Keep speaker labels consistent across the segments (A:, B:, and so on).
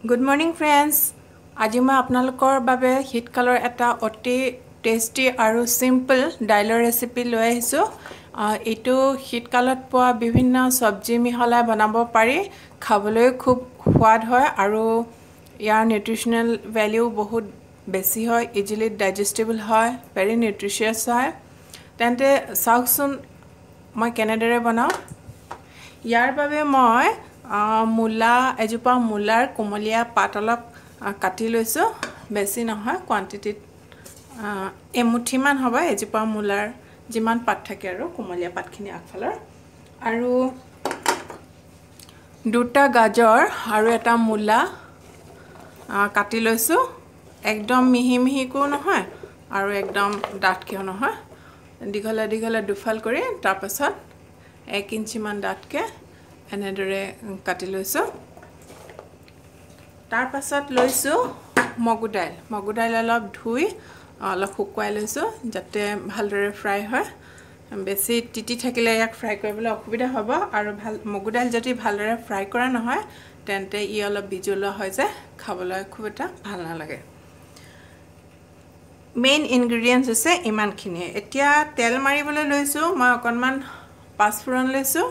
A: Good morning friends. আজি মই আপোনালোকৰ বাবে শীতকালৰ এটা অতি টেষ্টি আৰু সিম্পল ডাইলৰ ৰেচিপি লৈ আহিছো। এইটো শীতকালত পোৱা বিভিন্ন সবজি মিহলাই বনাব পাৰি। খাবলৈ খুব সোৱাদ হয় আৰু ইয়াৰ নিউট্ৰিশনাল ভ্যালু বহুত বেছি হয়, ইজিলি ডাইজেস্টেবল হয়, ভেৰি নিউট্ৰিচিয়াছ হয়। তেন্তে চাওকচোন মই কেনেদৰে বনাওঁ। ইয়াৰ বাবে মই মূলা এজোপা মূলাৰ কোমলীয়া পাত অলপ কাটি লৈছো। বেছি নহয়, কোৱান্টিটিত এমুঠিমান হ'ব এজোপা মূলাৰ যিমান পাত থাকে আৰু কোমলীয়া পাতখিনি আগফালৰ। আৰু দুটা গাজৰ আৰু এটা মূলা কাটি লৈছো। একদম মিহি মিহিকো নহয় আৰু একদম ডাঠকেও নহয়, দীঘলে দীঘলে দুফাল কৰি তাৰ পাছত 1 ইঞ্চি মান ডাঠকে এনেদৰে কাটি লৈছো। তাৰ পাছত লৈছো মগু দাইল অলপ ধুই অলপ শুকুৱাই লৈছো যাতে ভালদৰে ফ্ৰাই হয়। বেছি তিতি থাকিলে ইয়াক ফ্ৰাই কৰিবলৈ অসুবিধা হ'ব আৰু মগু দাইল যদি ভালদৰে ফ্ৰাই কৰা নহয় তেন্তে ই অলপ বিজলুৱা হৈ যায়, খাবলৈ খুব এটা ভাল নালাগে। মেইন ইনগ্ৰেডিয়েন্টছ হৈছে ইমানখিনি। এতিয়া তেল মাৰিবলৈ লৈছো। মই অকনমান পাঁচফোৰণ লৈছো,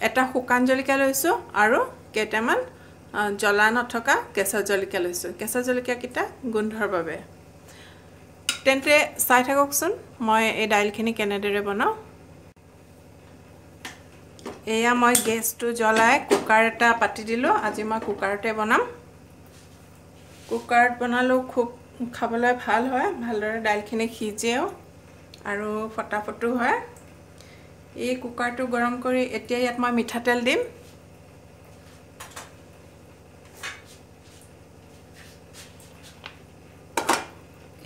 A: এটা শুকান জলকীয়া লৈছো আৰু কেইটামান জ্বলা নথকা কেঁচা জলকীয়া লৈছো। কেঁচা জলকীয়া কিটা গোন্ধৰ বাবে। তেন্তে চাই থাককচোন মই এই দাইলখিনি কেনেদৰে বনাও। এয়া মই গেছটো জ্বলাই কুকাৰ এটা পাতি দিলো। আজি মই কুকাৰতে বনাম। কুকাৰত বনালেও খুব খাবলৈ ভাল হয়, ভালদৰে দাইলখিনি সিজেও আৰু ফটাফটো হয়। এই কুকাৰটো গৰম কৰি এতিয়া ইয়াত মই মিঠাতেল দিম।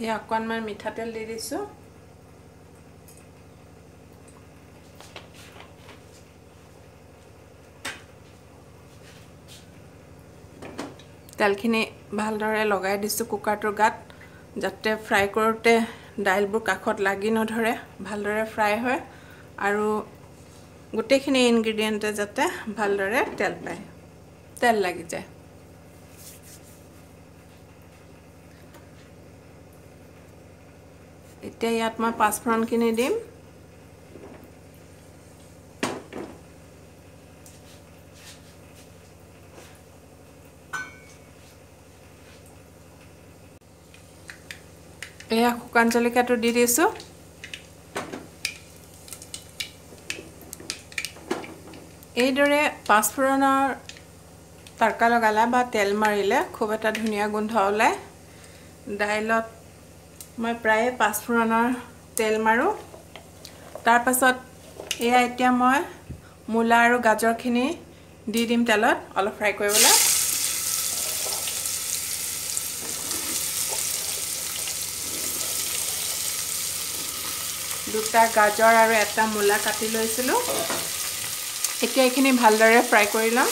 A: এই অকনমান মিঠাতেল দি দিছো। তেলখিনি ভালদৰে লগাই দিছো কুকাৰটোৰ গাত যাতে ফ্ৰাই কৰোতে দাইলবোৰ কাখত লাগি নধৰে, ভালদৰে ফ্ৰাই হয় আৰু গোটেইখিনি ইনগ্ৰেডিয়েন্টে যাতে ভালদৰে তেল লাগি যায়। এতিয়া ইয়াত মই পাঁচফোৰণখিনি দিম। এয়া শুকান জলকীয়াটো দি দিছো। এইদৰে পাঁচফোৰণৰ তৰকা লগালা বা তেল মাৰিলে খুব এটা ধুনীয়া গোন্ধ ওলায়। দাইলত মই প্ৰায় পাঁচফোৰণৰ তেল মাৰো। তাৰ পাছত এয়া এতিয়া মই মূলা আৰু গাজৰখিনি দি দিম তেলত অলপ ফ্ৰাই কৰিবলৈ। দুটা গাজৰ আৰু এটা মূলা কাটি লৈছিলো। এতিয়া এইখিনি ভালদৰে ফ্ৰাই কৰি লম।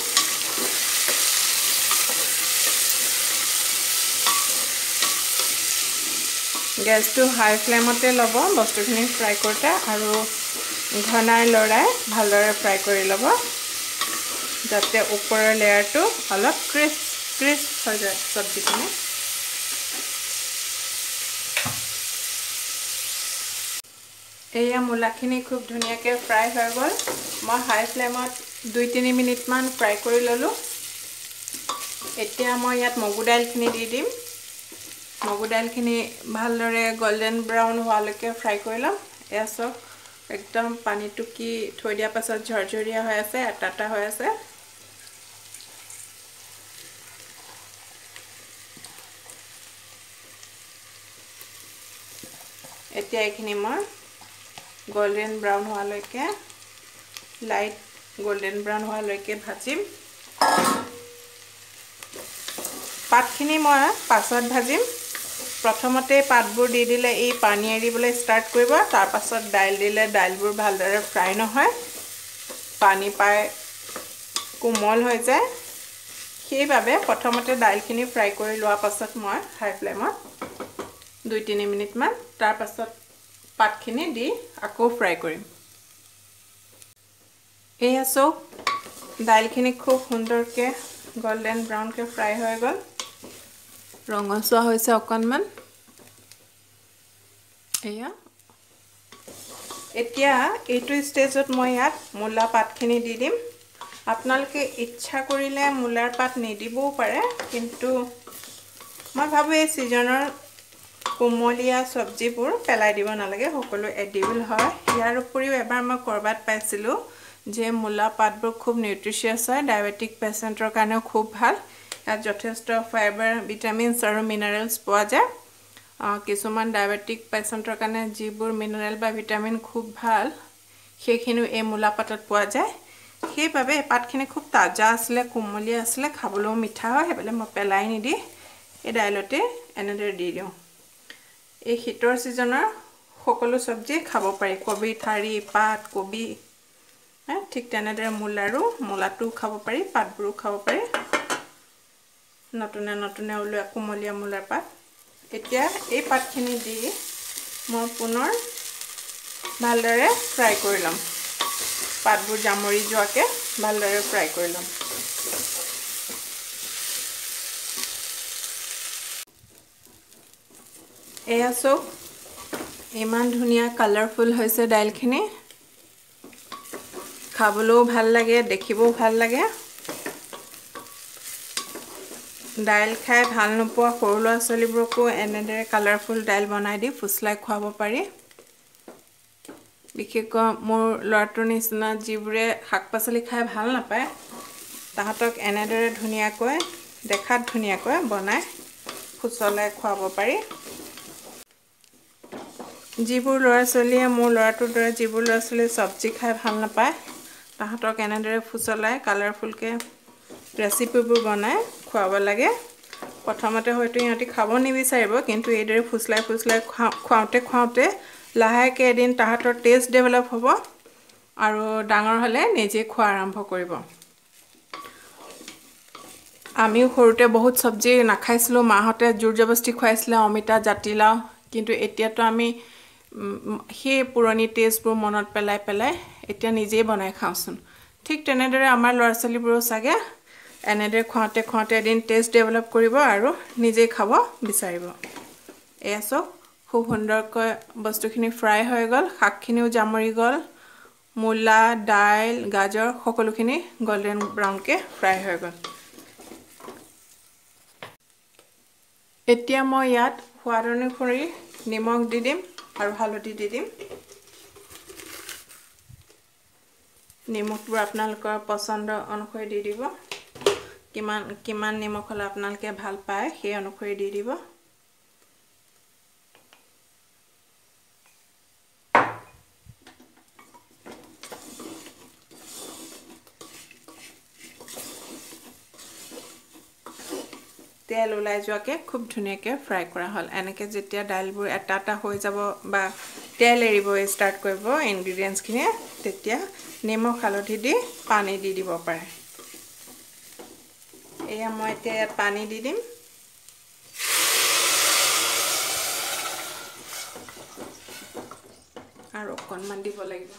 A: গেছটো হাই ফ্লেমতে ল'ব বস্তুখিনি ফ্ৰাই কৰোঁতে আৰু ঘনাই লৰাই ভালদৰে ফ্ৰাই কৰি ল'ব যাতে ওপৰৰ লেয়াৰটো অলপ ক্ৰিস্প হৈ যায় সবজিখিনি। এয়া মূলাখিনি খুব ধুনীয়াকৈ ফ্ৰাই হৈ গ'ল। মই হাই ফ্লেমত 2-3 মিনিটমান ফ্ৰাই কৰি ল'লো। এতিয়া মই ইয়াত মগু দাইলখিনি দি দিম। মগু দাইলখিনি ভালদৰে গোল্ডেন ব্ৰাউন হোৱালৈকে ফ্ৰাই কৰি ল'ম। এয়া চব একদম পানী টুকি থৈ দিয়া পাছত ঝৰঝৰীয়া হৈ আছে, এটা হৈ আছে। এতিয়া এইখিনি মই গোল্ডেন ব্ৰাউন হোৱালৈকে লাইট গোল্ডেন ব্ৰাউন হোৱালৈকে ভাজিম। পাতখিনি মই পাছত ভাজিম। প্ৰথমতে পাতবোৰ দি দিলে এই পানী এৰিবলৈ ষ্টাৰ্ট কৰিব, তাৰ পাছত দাইল দিলে দাইলবোৰ ভালদৰে ফ্ৰাই নহয়, পানী পাই কোমল হৈ যায়। সেইবাবে প্ৰথমতে দাইলখিনি ফ্ৰাই কৰি লোৱাৰ পাছত মই হাই ফ্লেমত 2-3 মিনিটমান তাৰ পাছত পাতখিনি দি আকৌ ফ্ৰাই কৰিম। এয়া চব দাইলখিনি খুব সুন্দৰকৈ গোল্ডেন ব্ৰাউনকৈ ফ্ৰাই হৈ গ'ল ৰঙচুৱা হৈছে অকণমান এয়া এতিয়া এইটো ষ্টেজত মই ইয়াত মূলা পাতখিনি দি দিম আপোনালোকে ইচ্ছা কৰিলে মূলাৰ পাত নিদিবও পাৰে কিন্তু মই ভাবো এই সিজনৰ কোমলীয়া সবজিবোৰ পেলাই দিব নালাগে সকলো এডিবল হয় ইয়াৰ উপৰিও এবাৰ মই কৰবাত পাইছিলো যে মূলা পাতবোৰ খুব নিউট্ৰিচিয়াছ হয় ডায়াবেটিক পেচেণ্টৰ কাৰণেও খুব ভাল ইয়াত যথেষ্ট ফাইবাৰ ভিটামিনছ আৰু মিনাৰেলছ পোৱা যায় কিছুমান ডায়াবেটিক পেচেণ্টৰ কাৰণে যিবোৰ মিনাৰেল বা ভিটামিন খুব ভাল সেইখিনি এই মূলা পাতত পোৱা যায় সেইবাবে এই পাতখিনি খুব তাজা আছিল কোমলীয়া আছিল খাবলৈও মিঠা হয় হেবলে মই পেলাই নিদি এই দাইলতে এনেদৰে দি দিওঁ এই শীতৰ সিজনৰ সকলো সবজি খাব পাৰি কবি ঠাৰি পাত কবি ঠিক তেনেদৰে মূলাটো খাব পাৰি পাতবোৰো খাব পাৰি নতুনে ওলোৱা কোমলীয়া মূলাৰ পাত এতিয়া এই পাতখিনি দি মই পুনৰ ভালদৰে ফ্ৰাই কৰি লম পাতবোৰ জামৰি যোৱাকে ভালদৰে ফ্ৰাই কৰি লম এয়া সব ইমান ধুনীয়া কালাৰফুল হৈছে দাইলখিনি খাবলৈও ভাল লাগে দেখিবও ভাল লাগে দাইল খাই ভাল নোপোৱা সৰু ল'ৰা ছোৱালীবোৰকো এনেদৰে কালাৰফুল দাইল বনাই দি ফুসলাই খুৱাব পাৰি বিশেষকৈ মোৰ ল'ৰাটোৰ নিচিনা যিবোৰে শাক-পাচলি খাই ভাল নাপায় তাহাঁতক এনেদৰে ধুনীয়াকৈ দেখাত ধুনীয়াকৈ বনাই ফুসলাই খুৱাব পাৰি যিবোৰ ল'ৰা ছোৱালীয়ে মোৰ ল'ৰাটোৰ দৰে যিবোৰ ল'ৰা ছোৱালীয়ে সবজি খাই ভাল নাপায় তাহাঁতক এনেদৰে ফুসলাই কালাৰফুলকৈ ৰেচিপিবোৰ বনাই খুৱাব লাগে প্ৰথমতে হয়তো ইহঁতি খাব নিবিচাৰিব কিন্তু এইদৰে ফুসলাই খুৱাওতে লাহেকে এদিন তাহাঁতৰ টেষ্ট ডেভেলপ হ'ব আৰু ডাঙৰ হ'লে নিজে খোৱা আৰম্ভ কৰিব আমিও সৰুতে বহুত সবজি নাখাইছিলো মাহঁতে জোৰ জবস্তি খুৱাইছিলে অমিতা জাতিলাও কিন্তু এতিয়াতো আমি সেই পুৰণি টেষ্টবোৰ মনত পেলাই এতিয়া নিজে বনাই খাওঁচোন ঠিক তেনেদৰে আমাৰ ল'ৰা ছোৱালীবোৰো সাগে এনেদৰে খুৱাওতে এদিন টেষ্ট ডেভেলপ কৰিব আৰু নিজে খাব বিচাৰিব এয়া সব খুব সুন্দৰকৈ বস্তুখিনি ফ্ৰাই হৈ গ'ল শাকখিনিও জামৰি গ'ল মূলা দাইল গাজৰ সকলোখিনি গোল্ডেন ব্ৰাউনকে ফ্ৰাই হৈ গ'ল এতিয়া মই ইয়াত সোৱাদ অনুসৰি নিমখ দি দিম আৰু হালধি দি দিম নিমখবোৰ আপোনালোকৰ পছন্দ অনুসৰি দি দিব কিমান নিমখ হলে আপোনালোকে ভাল পায় সেই অনুসৰি দি দিব তেল ওলাই যোৱাকে খুব ধুনীয়াকৈ ফ্ৰাই কৰা হল এনেকে যেতিয়া দাইলবোৰ এটা হৈ যাব বা তেল এৰিব ষ্টাৰ্ট কৰিব ইনগ্ৰেডিয়েন্টছখিনি তেতিয়া নিমখ হালধি দি পানী দি দিব পাৰে এয়া মই এতিয়া পানী দি দিম আৰু অকণমান দিব লাগিব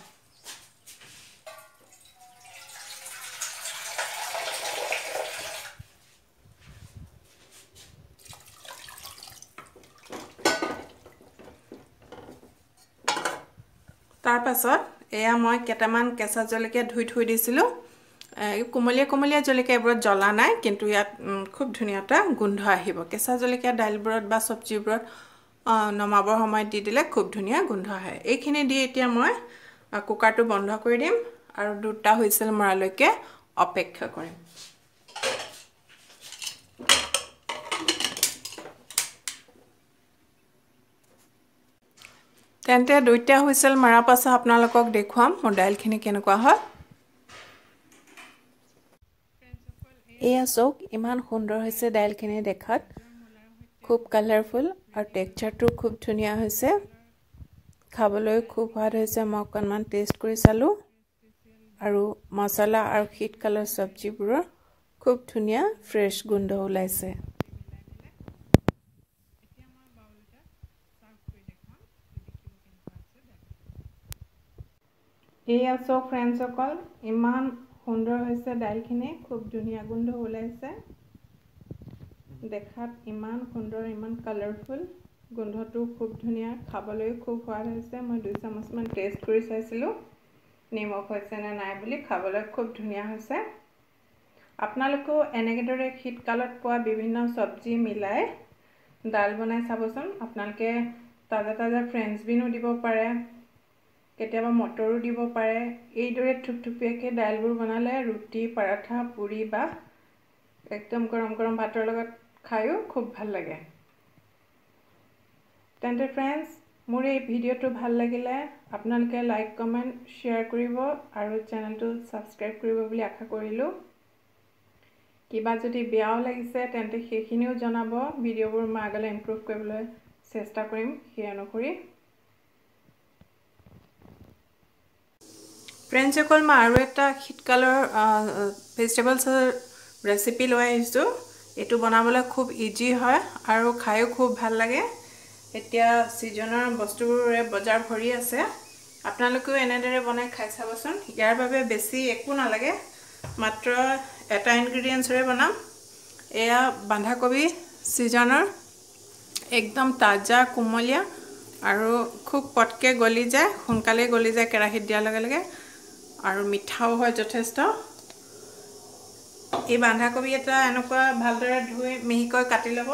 A: তাৰ পাছত এয়া মই কেটামান কেঁচা জলকীয়া ধুই থৈ দিছিলো কোমলীয়া জলকীয়া এবোৰত জ্বলা নাই কিন্তু ইয়াত খুব ধুনীয়া এটা গোন্ধ আহিব কেঁচা জলকীয়া দাইলবোৰত বা সবজিবোৰত নমাবৰ সময়ত দি দিলে খুব ধুনীয়া গোন্ধ আহে এইখিনি দি এতিয়া মই কুকাৰটো বন্ধ কৰি দিম আৰু দুটা হুইসেল মৰালৈকে অপেক্ষা কৰিম তেন্তে দুইটা হুইসেল মাৰা পাছত আপোনালোকক দেখুৱাম মোৰ দাইলখিনি কেনেকুৱা হয় এয়া চক ইমান সুন্দৰ হৈছে দাইলখিনি দেখাত খুব কালাৰফুল আৰু টেক্সচাৰটো খুব ধুনীয়া হৈছে খাবলৈ খুব সোৱাদ হৈছে মই অকণমান টেষ্ট কৰি চালো আৰু মছলা আৰু শীতকালৰ সবজিবোৰৰ খুব ধুনীয়া ফ্ৰেছ গোন্ধ ওলাইছে এয়া চক ফ্ৰেণ্ডসকল ইমান সুন্দৰ হৈছে দাইলখিনি খুব ধুনীয়া গোন্ধ ওলাইছে দেখাত ইমান সুন্দৰ ইমান কালাৰফুল গোন্ধটো খুব ধুনীয়া খাবলৈ খুব সোৱাদ হৈছে মই 2 চামুচমান টেষ্ট কৰি চাইছিলোঁ নিমখ হৈছে নে নাই বুলি খাবলৈ খুব ধুনীয়া হৈছে আপোনালোকেও এনেদৰে শীতকালত পোৱা বিভিন্ন চব্জি মিলাই দাল বনাই চাবচোন আপোনালোকে তাজা তাজা ফ্ৰেঞ্চ বিনো দিব পাৰে কেতিয়াবা মটৰো দিব পাৰে এইদৰে থুপথুপিয়াকৈ দাইলবোৰ বনালে ৰুটি পৰাঠা পুৰি বা একদম গৰম গৰম ভাতৰ লগত খায়ো খুব ভাল লাগে তেন্তে ফ্ৰেণ্ডছ মোৰ এই ভিডিঅ'টো ভাল লাগিলে আপোনালোকে লাইক কমেন্ট শ্বেয়াৰ কৰিব আৰু চেনেলটো সাবস্ক্ৰাইব কৰিব বুলি আশা কৰিলোঁ কিবা যদি বেয়াও লাগিছে তেন্তে সেইখিনিও জনাব ভিডিঅ'বোৰ মই আগলৈ ইমপ্ৰুভ কৰিবলৈ চেষ্টা কৰিম সেই অনুসৰি ফ্ৰেণ্ডছ সকল মই আৰু এটা শীতকালৰ ভেজিটেবলছৰ ৰেচিপি লৈ আহিছোঁ এইটো বনাবলৈ খুব ইজি হয় আৰু খায়ো খুব ভাল লাগে এতিয়া সিজনৰ বস্তুবোৰে বজাৰ ভৰি আছে আপোনালোকেও এনেদৰে বনাই খাই চাবচোন ইয়াৰ বাবে বেছি একো নালাগে মাত্ৰ এটা ইনগ্ৰেডিয়েন্টছৰে বনাম এয়া বন্ধাকবি সিজনৰ একদম তাজা কোমলীয়া আৰু খুব পটকে গলি যায় সোনকালে গলি যায় কেৰাহীত দিয়াৰ লগে লগে আৰু মিঠাও হয় যথেষ্ট এই বন্ধাকবি এটা এনেকুৱা ভালদৰে ধুই মিহিকৈ কাটি ল'ব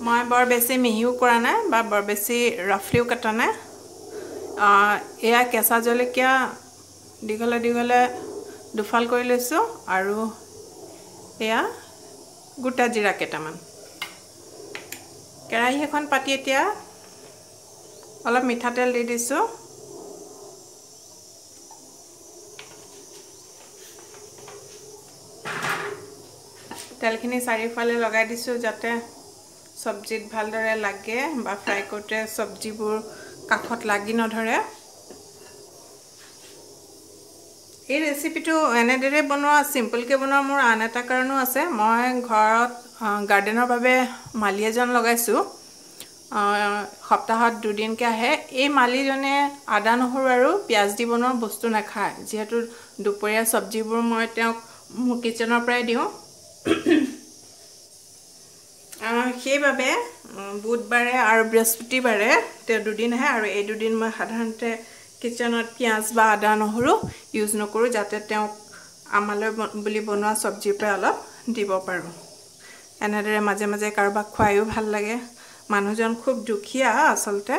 A: মই বৰ বেছি মিহিও কৰা নাই বা বৰ বেছি ৰাফলিও কাটা নাই এয়া কেঁচা জলকীয়া দীঘলে দীঘলে দুফাল কৰি লৈছোঁ আৰু এয়া গোটা জিৰা কেইটামান কেৰাহী এখন পাতি এতিয়া অলপ মিঠাতেল দি দিছোঁ তেলখিনি চাৰিওফালে লগাই দিছোঁ যাতে সবজিত ভালদৰে লাগে বা ফ্ৰাই কৰোঁতে সবজিবোৰ কাখত লাগি নধৰে এই ৰেচিপিটো এনেদৰে বনোৱা সিম্পলকৈ বনোৱা মোৰ আন এটা কাৰণো আছে মই ঘৰত গাৰ্ডেনৰ বাবে মালি এজন লগাইছোঁ সপ্তাহত 2 দিনকৈ আহে এই মালিজনে আদা নহৰু আৰু পিয়াজ দি বনোৱা বস্তু নাখায় যেহেতু দুপৰীয়া সবজিবোৰ মই তেওঁক মোৰ কিচেনৰ পৰাই দিওঁ সেইবাবে বুধবাৰে আৰু বৃহস্পতিবাৰে তে 2 দিন আহে আৰু এই 2 দিন মই সাধাৰণতে কিচেনত পিয়াজ বা আদা নহৰু ইউজ নকৰোঁ যাতে তেওঁক আমালৈ বুলি বনোৱা সবজিৰ পৰা অলপ দিব পাৰোঁ এনেদৰে মাজে মাজে কাৰোবাক খুৱায়ো ভাল লাগে মানুহজন খুব দুখীয়া আচলতে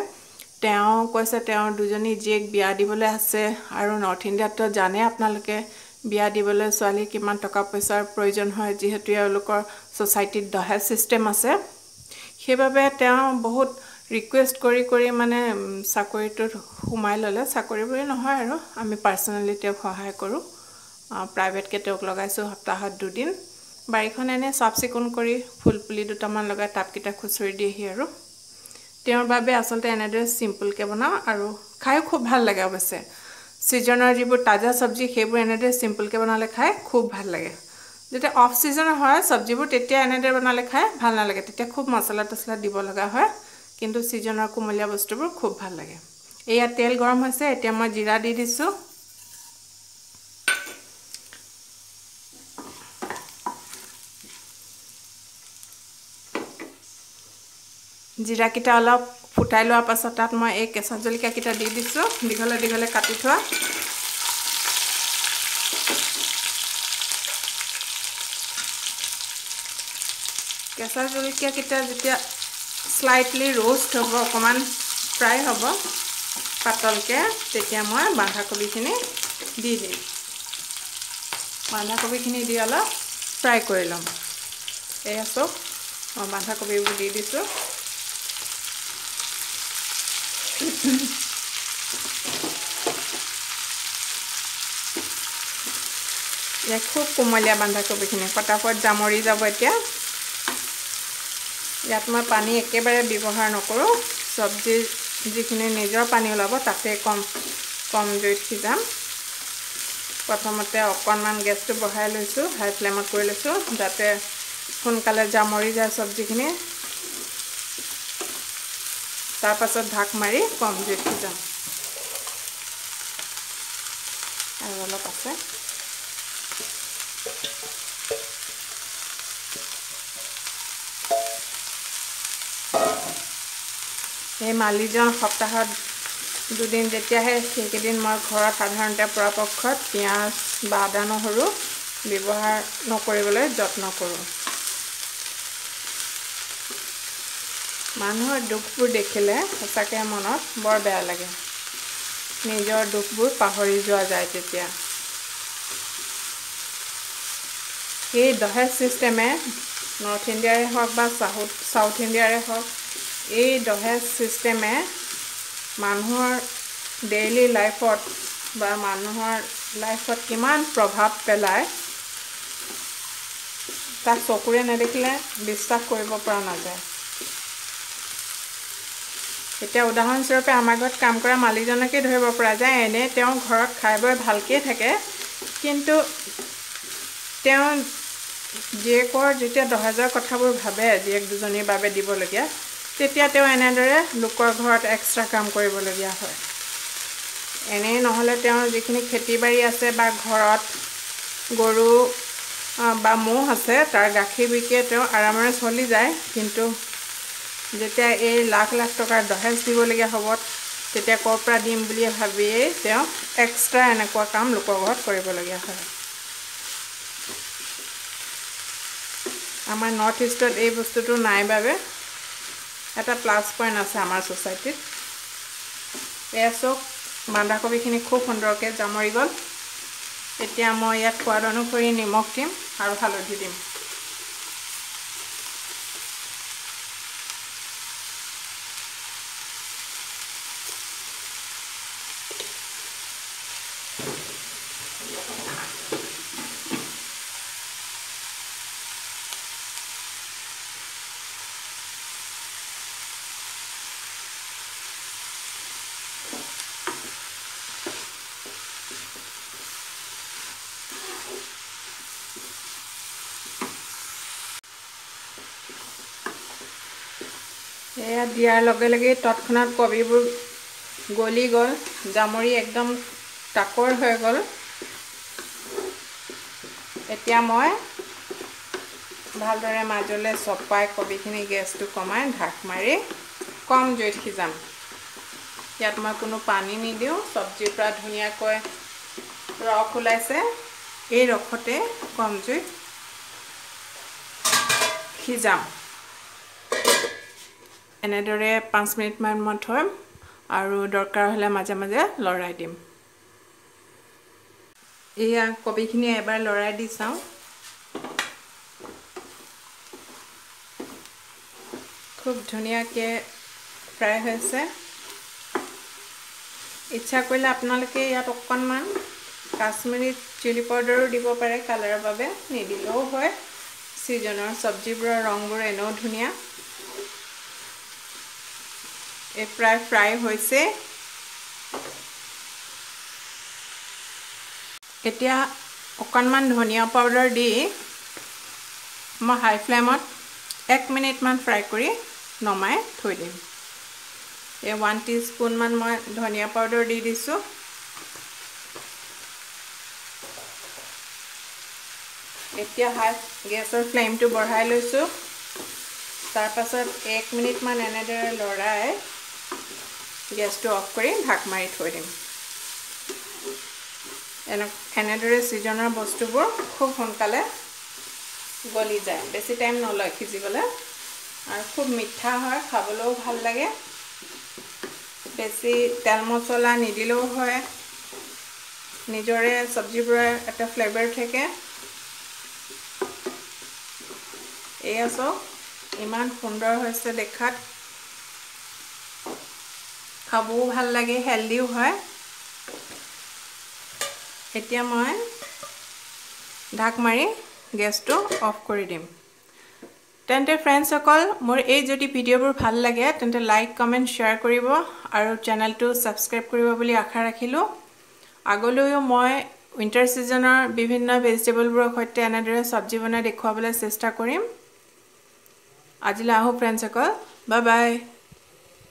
A: তেওঁ কৈছে তেওঁৰ দুজনী জীয়েক বিয়া দিবলৈ আছে আৰু নৰ্থ ইণ্ডিয়াত জানে আপোনালোকে বিয়া দিবলৈ ছোৱালী কিমান টকা পইচাৰ প্ৰয়োজন হয় যেহেতু এওঁলোকৰ সোসাইটিত দহেজ সিস্টেম আছে সেইবাবে তেওঁ বহুত ৰিকুৱেষ্ট কৰি মানে চাকৰিটোত সোমাই ল'লে চাকৰি বুলি নহয় আৰু আমি পাৰ্সোনালি তেওঁক সহায় কৰোঁ প্ৰাইভেটকৈ তেওঁক লগাইছোঁ সপ্তাহত 2 দিন বাৰীখন এনে চাফ চিকুণ কৰি ফুলপুলি দুটামান লগাই টাবকেইটা খুচৰি দিয়েহি আৰু তেওঁৰ বাবে আচলতে এনেদৰে সিম্পলকৈ বনাওঁ আৰু খাই খুব ভাল লাগে অৱশ্যে সিজনৰ যিবোৰ তাজা সবজি সেইবোৰ এনেদৰে সিম্পলকৈ বনালে খাই খুব ভাল লাগে যেতিয়া অফ সিজনৰ হয় সবজিবোৰ তেতিয়া এনেদৰে বনালে খাই ভাল নালাগে তেতিয়া খুব মছলা তছলা দিব লগা হয় কিন্তু সিজনৰ কোমলীয়া বস্তুবোৰ খুব ভাল লাগে এয়া তেল গৰম হৈছে এতিয়া মই জিৰা দি দিছোঁ জিৰা কিটা অলপ ফুটাই লোৱাৰ পাছত তাত মই এই কেঁচা জলকীয়া কিটা দি দিছোঁ দীঘলে দীঘলে কাটি থোৱা কেঁচা জলকীয়া কিটা যেতিয়া স্লাইটলি रोस्ट হ'ব অকমান ফ্ৰাই হ'ব পাতলকে তেতিয়া মই বন্ধাকবিখিনি দি দিম বন্ধাকবিখিনি দি অলপ ফ্ৰাই কৰি লম এয়া সব মই বন্ধাকবিবোৰ দি দিছোঁ या खूब कोमलिया बंधाकबिखिनि पटापट जामरी যাব এতিয়া ইয়াত মই পানী একেবাৰে ব্যৱহাৰ নকৰো সবজি যিখিনি নিজৰ পানী ওলাব তাতে কম জুইত সিজাম প্ৰথমতে অকণমান গেছটো বঢ়াই লৈছো হাই ফ্লেমত কৰি লৈছো যাতে সোনকালে জামৰি যায় সবজিখিনি তাৰ পাছত ঢাক মাৰি কম জুইত সিজাম আৰু অলপ আছে এই মালিজন সপ্তাহত দুদিন যেতিয়াহে সেইকেইদিন মই ঘৰত সাধাৰণতে পৰাপক্ষত পিঁয়াজ বা আদা নহৰু ব্যৱহাৰ নকৰিবলৈ যত্ন কৰোঁ মানুহৰ দুখবোৰ দেখিলে সঁচাকৈ মনত বৰ বেয়া লাগে নিজৰ দুখবোৰ পাহৰি যোৱা যায় তেতিয়া এই দহেজ চিষ্টেমে নৰ্থ ইণ্ডিয়াৰে হওক বা সাউথ ইণ্ডিয়াৰে হওক এই দহেজ চিষ্টেমে মানুহৰ ডেইলি লাইফত বা মানুহৰ লাইফত কিমান প্ৰভাৱ পেলায় তাক চকুৰে নেদেখিলে বিশ্বাস কৰিব পৰা নাযায় এতিয়া উদাহৰণস্বৰূপে আমাৰ ঘৰত কাম কৰা মালিকজনকে ধৰিব পৰা যায় এনে তেওঁ ঘৰত খাই বৈ ভালকৈ থাকে কিন্তু তেওঁ জীয়েকৰ যেতিয়া দহেজৰ কথাবোৰ ভাবে জীয়েক দুজনীৰ বাবে দিবলগীয়া তেতিয়া তেওঁ এনেদৰে লোকৰ ঘৰত এক্সট্ৰা কাম কৰিবলগীয়া হয় এনেই নহ'লে তেওঁৰ যিখিনি খেতি বাৰী আছে বা ঘৰত গৰু বা ম'হ আছে তাৰ গাখীৰ বিকিয়ে তেওঁ আৰামেৰে চলি যায় কিন্তু যেতিয়া এই লাখ লাখ টকাৰ দহেজ দিবলগীয়া হ'ব তেতিয়া ক'ৰ পৰা দিম বুলি ভাবিয়েই তেওঁ এক্সট্ৰা এনেকুৱা কাম লোকৰ ঘৰত কৰিবলগীয়া হয় আমাৰ নৰ্থ ইষ্টত এই বস্তুটো নাই বাবে এটা প্লাছ পইণ্ট আছে আমাৰ ছ'চাইটিত এয়া চাওক বন্ধাকবিখিনি খুব সুন্দৰকৈ জামৰি গ'ল এতিয়া মই ইয়াত সোৱাদ অনুসৰি নিমখ দিম আৰু হালধি দিম এয়া দিয়াৰ লগে লগে তৎক্ষণাত কবিবোৰ গলি গ'ল জামৰি একদম টাকৰ হৈ গ'ল এতিয়া মই ভালদৰে মাজলৈ চপাই কবিখিনি গেছটো কমাই ঢাক মাৰি কম জুইত সিজাম ইয়াত মই কোনো পানী নিদিওঁ চব্জিৰ পৰা ধুনীয়াকৈ ৰস ওলাইছে এই ৰসতে কম জুইত সিজাম এনেদৰে 5 মিনিটমান মই থম আৰু দৰকাৰ হ'লে মাজে মাজে লৰাই দিম এয়া কবিখিনি এবাৰ লৰাই দি চাওঁ খুব ধুনীয়াকৈ ফ্ৰাই হৈছে ইচ্ছা কৰিলে আপোনালোকে ইয়াত অকণমান কাশ্মীৰী চিলি পাউডাৰো দিব পাৰে কালাৰৰ বাবে নিদিলেও হয় সিজনৰ চব্জিবোৰৰ ৰংবোৰ এনেও ধুনীয়া এই প্ৰায় ফ্ৰাই হৈছে এতিয়া অকণমান ধনিয়া পাউডাৰ দি মই হাই ফ্লেমত 1 মিনিটমান ফ্ৰাই কৰি নমাই থৈ দিম এই 1 টিস্পুন মান মই ধনিয়া পাউডাৰ দি দিছোঁ এতিয়া গেছৰ ফ্লেমটো বঢ়াই লৈছোঁ তাৰ পাছত 1 মিনিটমান এনেদৰে লৰাই গেছটো অফ কৰি ঢাক মাৰি থৈ দিম এনেদৰে সিজনৰ বস্তুবোৰ খুব সোনকালে গলি যায় বেছি টাইম নলয় সিজিবলৈ আৰু খুব মিঠা হয় খাবলৈও ভাল লাগে বেছি তেল মছলা নিদিলেও হয় নিজৰে চব্জিবোৰৰ এটা ফ্লেভাৰ থাকে এয়া চাওক ইমান সুন্দৰ হৈছে দেখাত খাবও ভাল লাগে হেলদিও হয় এতিয়া মই ঢাক মাৰি গেছটো অফ কৰি দিম তেন্তে ফ্ৰেণ্ডসকল মোৰ এই যদি ভিডিঅ'বোৰ ভাল লাগে তেন্তে লাইক কমেণ্ট শ্বেয়াৰ কৰিব আৰু চেনেলটো ছাবস্ক্ৰাইব কৰিব বুলি আশা ৰাখিলোঁ আগলৈও মই উইণ্টাৰ সিজনৰ বিভিন্ন ভেজিটেবলবোৰৰ সৈতে এনেদৰে চব্জি বনাই দেখুৱাবলৈ চেষ্টা কৰিম আজিলৈ আহোঁ ফ্ৰেণ্ডসকল বাই বাই